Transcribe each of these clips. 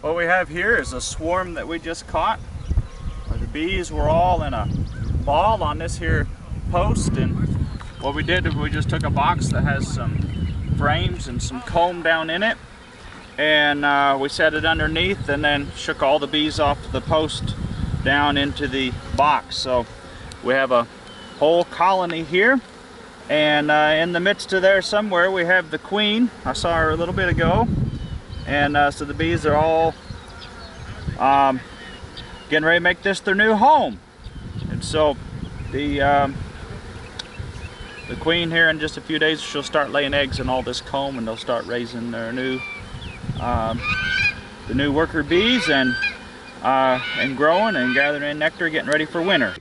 What we have here is a swarm that we just caught. The bees were all in a ball on this here post, and what we did is we just took a box that has some frames and some comb down in it, and we set it underneath and then shook all the bees off the post down into the box. So we have a whole colony here, and in the midst of there somewhere we have the queen. I saw her a little bit ago, and so the bees are all getting ready to make this their new home. And so the queen here in just a few days, she'll start laying eggs in all this comb, and they'll start raising their new the new worker bees, and growing and gathering in nectar, getting ready for winter.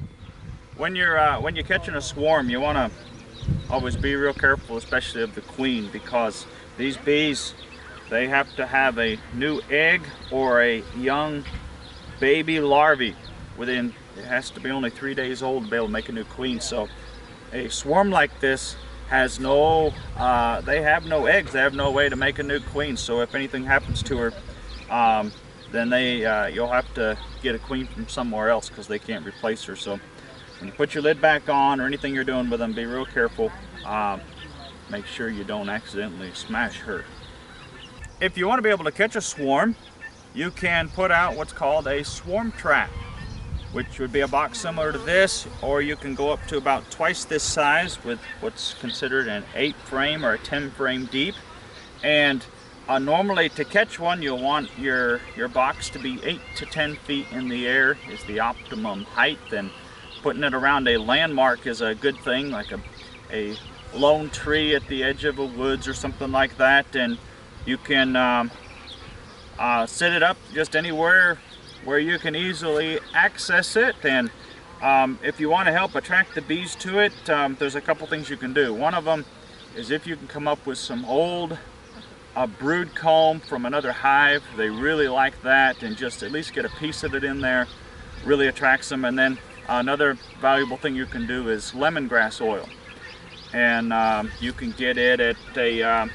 When you're catching a swarm, you want to always be real careful, especially of the queen, because these bees, they have to have a new egg or a young baby larvae within, it has to be only 3 days old to be able to make a new queen. So a swarm like this has no, they have no eggs, they have no way to make a new queen. So if anything happens to her, then you'll have to get a queen from somewhere else, because they can't replace her. So when you put your lid back on, or anything you're doing with them, be real careful. Make sure you don't accidentally smash her. If you want to be able to catch a swarm, you can put out what's called a swarm trap, which would be a box similar to this, or you can go up to about twice this size with what's considered an 8 frame or a 10 frame deep. And normally to catch one, you'll want your box to be 8 to 10 feet in the air is the optimum height, and putting it around a landmark is a good thing, like a lone tree at the edge of a woods or something like that. And you can set it up just anywhere where you can easily access it. And if you want to help attract the bees to it, there's a couple things you can do. One of them is if you can come up with some old brood comb from another hive. They really like that, and just at least get a piece of it in there really attracts them. And then another valuable thing you can do is lemongrass oil, and you can get it at a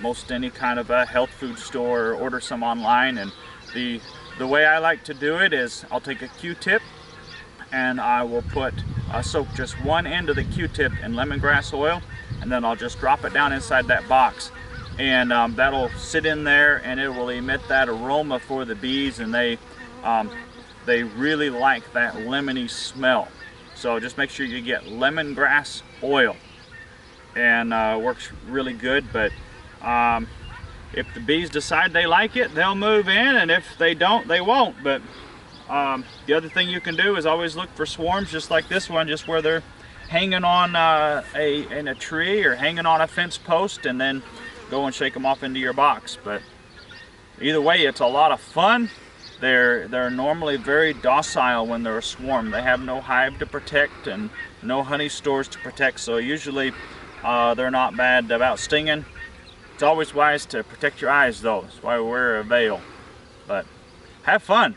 most any kind of a health food store, or order some online. And the way I like to do it is I'll take a Q-tip, and I will soak just one end of the Q-tip in lemongrass oil, and then I'll just drop it down inside that box, and that'll sit in there, and it will emit that aroma for the bees, and they really like that lemony smell. So just make sure you get lemongrass oil, and works really good. But if the bees decide they like it, they'll move in, and if they don't, they won't. But the other thing you can do is always look for swarms just like this one, just where they're hanging on in a tree or hanging on a fence post, and then go and shake them off into your box. But either way, it's a lot of fun. They're normally very docile when they're a swarm. They have no hive to protect and no honey stores to protect, so usually they're not bad about stinging. It's always wise to protect your eyes though. That's why we wear a veil. But have fun.